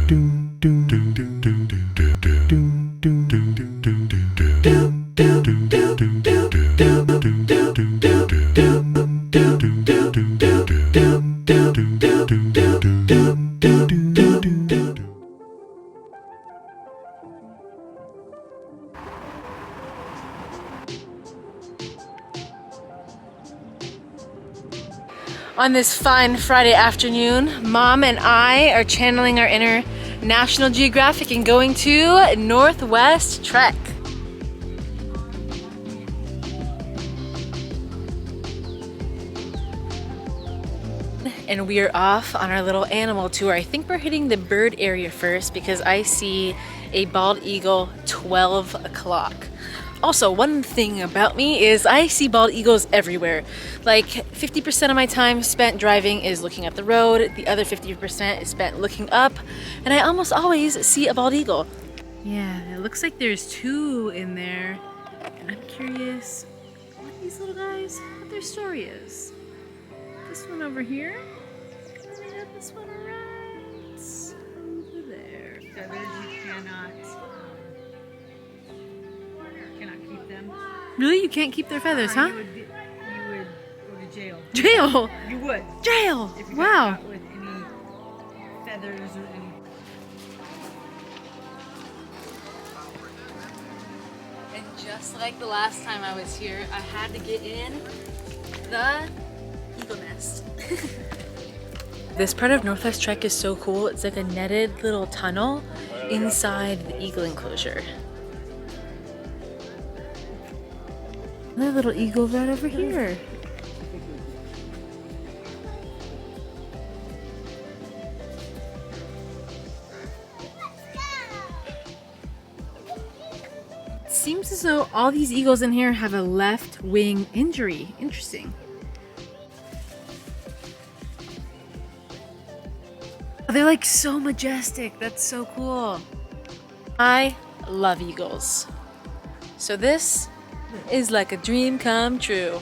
On this fine Friday afternoon, Mom and I are channeling our inner National Geographic and going to Northwest Trek. And we are off on our little animal tour. I think we're hitting the bird area first because I see a bald eagle 12 o'clock. Also, one thing about me is I see bald eagles everywhere. Like 50% of my time spent driving is looking at the road, the other 50% is spent looking up, and I almost always see a bald eagle. Yeah, it looks like there's two in there, and I'm curious what these little guys, what their story is. This one over here, and then I got this one right over there. Feathers you cannot keep them. Really? You can't keep their feathers, huh? You would go to jail. Jail! You would. Jail! If you Wow. got caught with any feathers or any. And just like the last time I was here, I had to get in the eagle nest. This part of Northwest Trek is so cool. It's like a netted little tunnel inside the eagle enclosure. Another little eagle right over here. It seems as though all these eagles in here have a left wing injury. Interesting. They're like so majestic. That's so cool. I love eagles. So this is like a dream come true.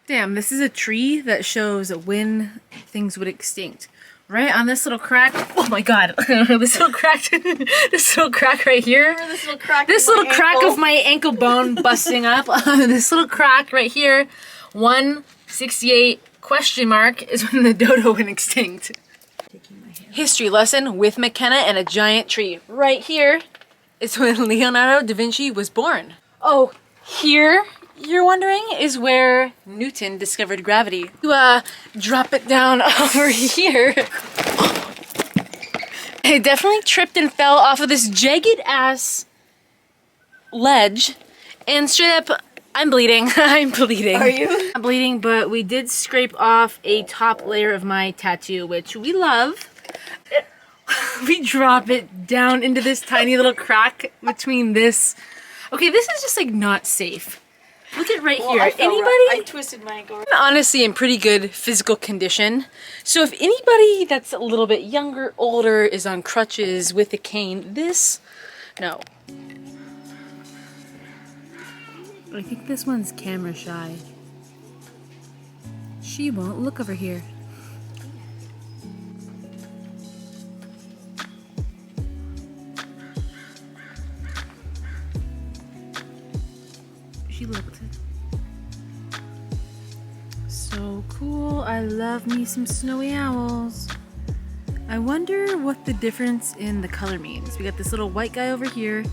Damn, this is a tree that shows when things would extinct. Right on this little crack. Oh my god. This little crack right here. This little crack of my ankle bone busting up. This little crack right here. 168 question mark is when the dodo went extinct. History lesson with McKenna and a giant tree. Right here is when Leonardo da Vinci was born. Oh, here, you're wondering, is where Newton discovered gravity. To drop it down over here. I definitely tripped and fell off of this jagged ass ledge, and straight up, I'm bleeding. I'm bleeding. Are you? I'm bleeding, but we did scrape off a top layer of my tattoo, which we love. We drop it down into this tiny little crack between this. Okay, this is just like not safe. Look at right here. I twisted my ankle. I'm honestly in pretty good physical condition. So if anybody that's a little bit younger, older, is on crutches with a cane, no. I think this one's camera shy. She won't look over here. She looked. So cool. I love me some snowy owls. I wonder what the difference in the color means. We got this little white guy over here,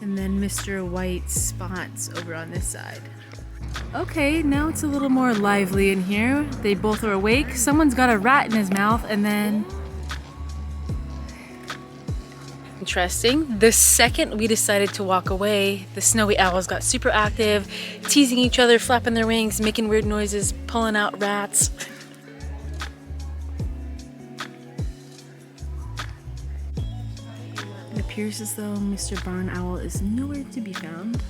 and then Mr. White Spots over on this side. Okay, now it's a little more lively in here. They both are awake. Someone's got a rat in his mouth, and then... Interesting. The second we decided to walk away, the snowy owls got super active, teasing each other, flapping their wings, making weird noises, pulling out rats. It appears as though Mr. Barn Owl is nowhere to be found.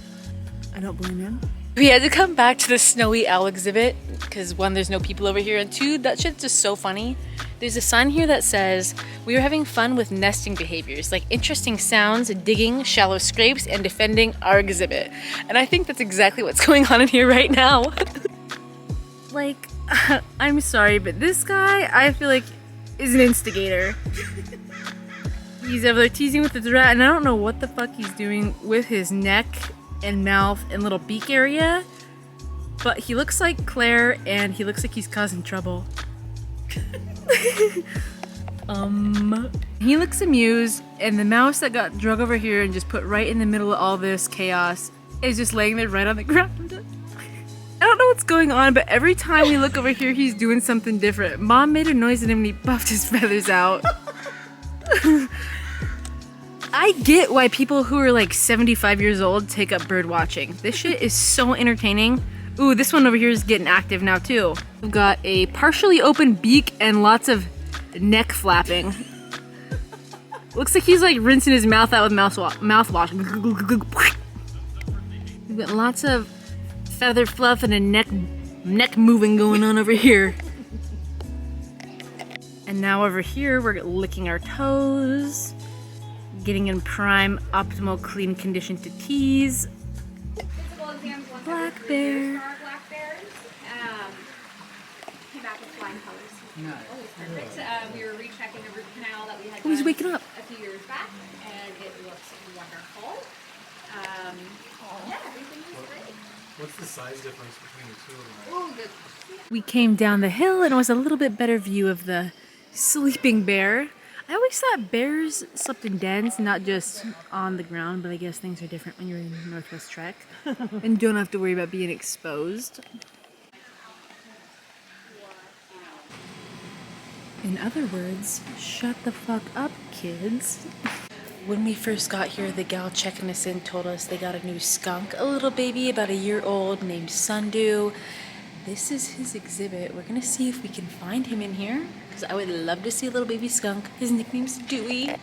I don't blame him. We had to come back to the snowy owl exhibit because one, there's no people over here, and two, that shit's just so funny. There's a sign here that says, we are having fun with nesting behaviors, like interesting sounds, digging, shallow scrapes, and defending our exhibit. And I think that's exactly what's going on in here right now. Like, I'm sorry, but this guy, I feel like, is an instigator. He's over there teasing with his rat, and I don't know what the fuck he's doing with his neck and mouth and little beak area, but he looks like Claire, and he looks like he's causing trouble. He looks amused, and the mouse that got drug over here and just put right in the middle of all this chaos is just laying there right on the ground. I don't know what's going on, but every time we look over here, he's doing something different. Mom made a noise at him and he puffed his feathers out. I get why people who are like 75 years old take up bird watching. This shit is so entertaining. Ooh, this one over here is getting active now too. We've got a partially open beak and lots of neck flapping. Looks like he's like rinsing his mouth out with mouthwash. We've got lots of feather fluff and a neck moving going on over here. And now over here, we're licking our toes, getting in prime, optimal, clean condition to tease. Black bear. Black bears came back with flying colors. Nice. Perfect. We were rechecking a root canal that we had Oh, he's waking up. a few years back, and it looks wonderful. Yeah, everything is great. What's the size difference between the two of them? Oh, good. We came down the hill and it was a little bit better view of the sleeping bear. I always thought bears slept in dens, not just on the ground, but I guess things are different when you're in Northwest Trek and don't have to worry about being exposed. In other words, shut the fuck up, kids. When we first got here, the gal checking us in told us they got a new skunk, a little baby about a year old named Sundew. This is his exhibit. We're gonna see if we can find him in here, because I would love to see a little baby skunk. His nickname's Dewey.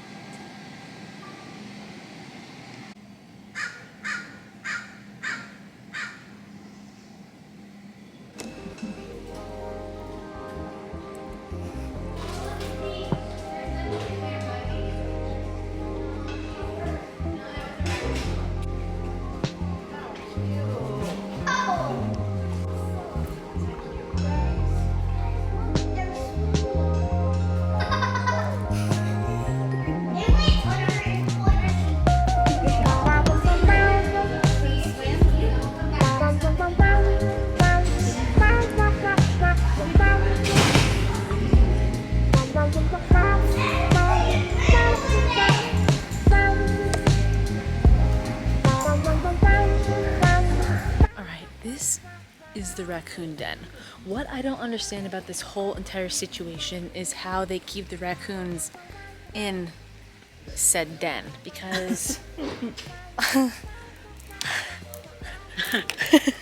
This is the raccoon den. What I don't understand about this whole entire situation is how they keep the raccoons in said den, because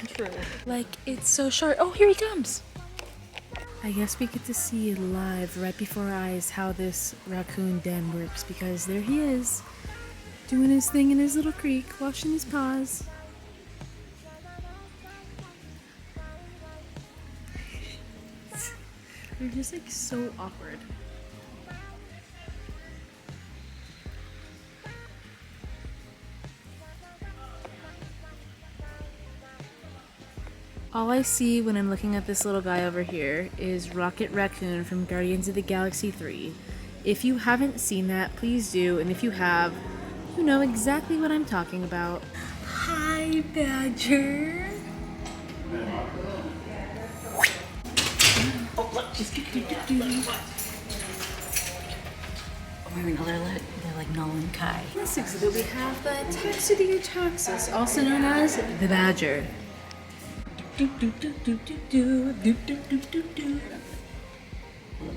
True. like, it's so short. Oh, here he comes. I guess we get to see live right before our eyes how this raccoon den works, because there he is doing his thing in his little creek, washing his paws. They're just like so awkward. All I see when I'm looking at this little guy over here is Rocket Raccoon from Guardians of the Galaxy 3. If you haven't seen that, please do, and if you have, you know exactly what I'm talking about. Hi, Badger. Oh, look, just get they're like Null and Kai. In this exhibit, we have the Taxideratoxus, also known as the Badger. A little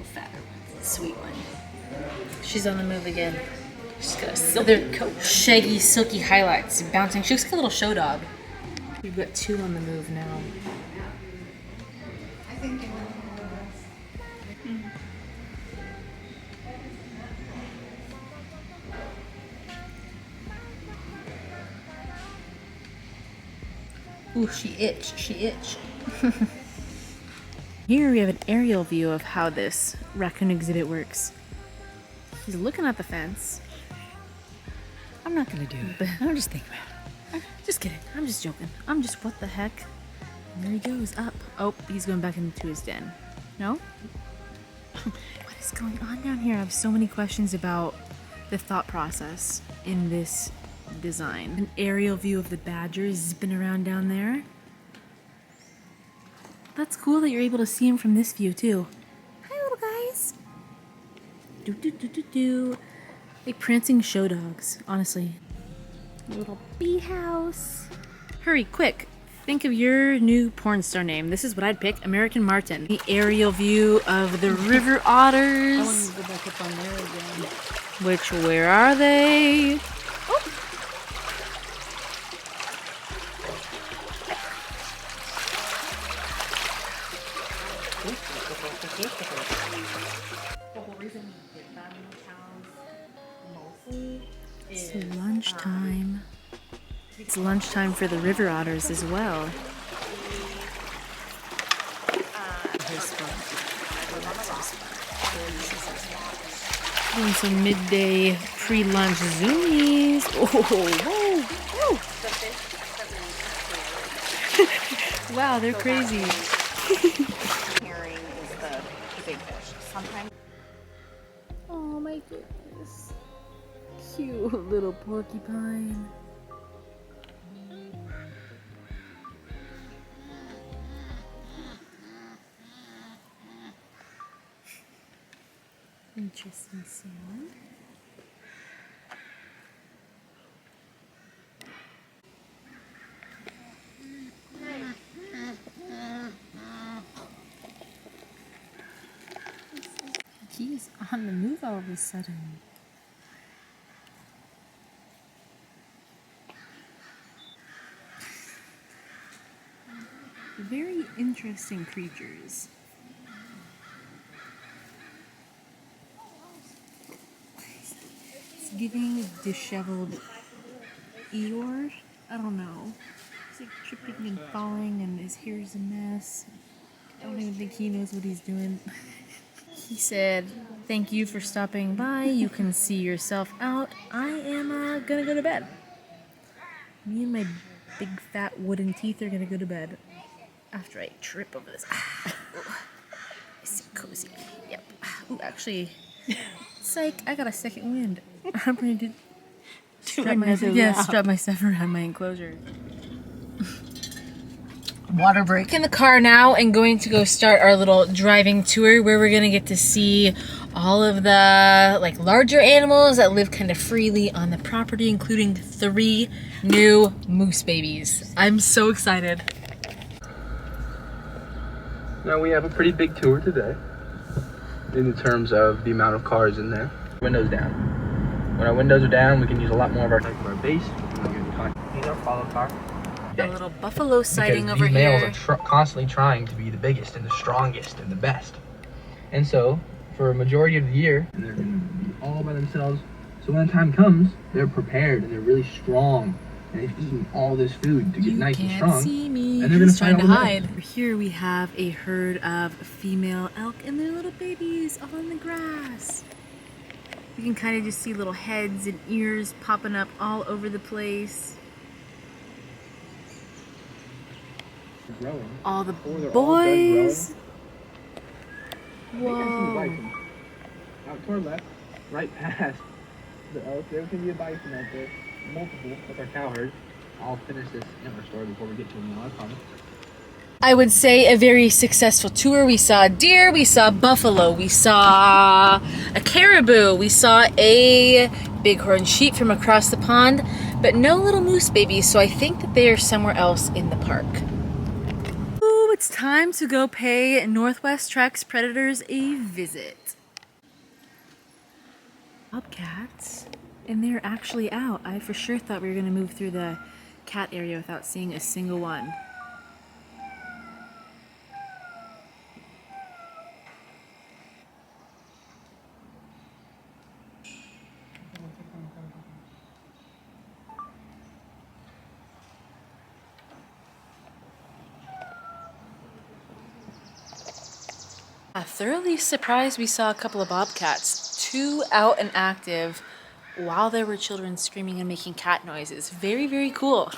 fatter one, sweet one. She's on the move again. She's got a silky coat. Shaggy, silky highlights bouncing. She looks like a little show dog. We've got two on the move now. Ooh, she itch. Here we have an aerial view of how this raccoon exhibit works. He's looking at the fence. I'm not gonna do it. I'm just thinking about it. Just kidding. I'm just joking. I'm just, what the heck? And there he goes, up. Oh, he's going back into his den. No? What is going on down here? I have so many questions about the thought process in this design. An aerial view of the badgers zipping around down there. That's cool that you're able to see him from this view too. Hi, little guys. Do do do do do. Like prancing show dogs, honestly. Little bee house. Hurry, quick. Think of your new porn star name. This is what I'd pick, American Martin. The aerial view of the river otters. I want to go back up on there again. Which, where are they? The whole reason we get them mostly It's lunchtime. It's lunchtime for the river otters as well. Doing some midday pre-lunch zoomies. Oh, whoa, whoa. Wow, they're crazy. Herring is the big fish. Sometimes. Oh my goodness. Cute little porcupine. Interesting sound. He's on the move all of a sudden. Very interesting creatures. It's giving disheveled Eeyore. I don't know. He's like tripping and falling and his hair's a mess. I don't even think he knows what he's doing. He said, "Thank you for stopping by. You can see yourself out. I am gonna go to bed. Me and my big fat wooden teeth are gonna go to bed after I trip over this." It's so cozy. Yep. Ooh, actually, psych, I got a second wind. I'm going to strap myself around my enclosure. water break. In the car now and going to go start our little driving tour where we're gonna get to see all of the like larger animals that live kind of freely on the property, including 3 new moose babies. I'm so excited. Now we have a pretty big tour today in terms of the amount of cars in there. Windows down. When our windows are down, we can use a lot more of our base. These are follow car. A little buffalo sighting because over these males here. are constantly trying to be the biggest and the strongest and the best. And so, for a majority of the year, and they're going to be all by themselves. So when the time comes, they're prepared and they're really strong. And they've eaten all this food to get nice and strong. You can't see me. And they're going He's to fight trying to all day. hide. Here we have a herd of female elk and their little babies all in the grass. You can kind of just see little heads and ears popping up all over the place. Growing. All the Or they're all done boys. I think I see the Whoa. bison. Out to our left, right past the elk. There's going to be a bison out there. Multiple with our cow herd. I'll finish this antler story before we get to them, I promise. I would say a very successful tour. We saw deer, we saw buffalo, we saw a caribou, we saw a bighorn sheep from across the pond, but no little moose babies, so I think that they are somewhere else in the park. Ooh, it's time to go pay Northwest Treks Predators a visit. Bobcats, and they're actually out. I for sure thought we were going to move through the cat area without seeing a single one. Thoroughly surprised we saw a couple of bobcats, 2 out and active while there were children screaming and making cat noises. Very, very cool.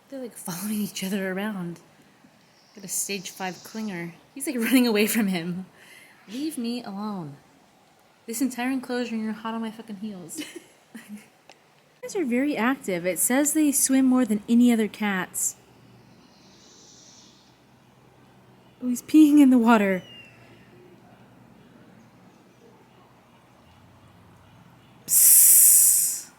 They're like following each other around. Got a stage 5 clinger. He's like running away from him. Leave me alone. This entire enclosure and you're hot on my fucking heels. Guys are very active. It says they swim more than any other cats. Oh, he's peeing in the water. Psst.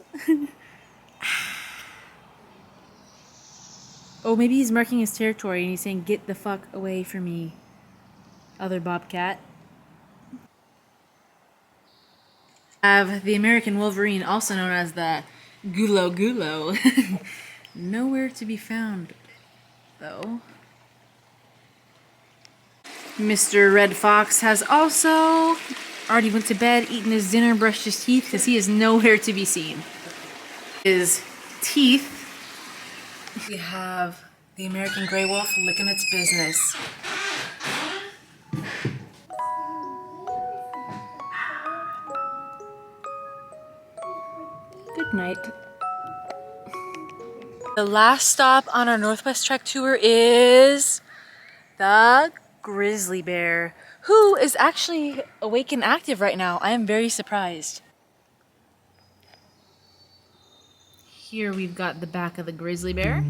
Oh, maybe he's marking his territory and he's saying, "Get the fuck away from me, other bobcat." Have the American Wolverine, also known as the Gulo Gulo. Nowhere to be found, though. Mr. Red Fox has also already went to bed, eaten his dinner, brushed his teeth, because he is nowhere to be seen. His teeth. We have the American Grey Wolf licking its business. Good night. The last stop on our Northwest Trek tour is the grizzly bear, who is actually awake and active right now. I am very surprised. Here we've got the back of the grizzly bear.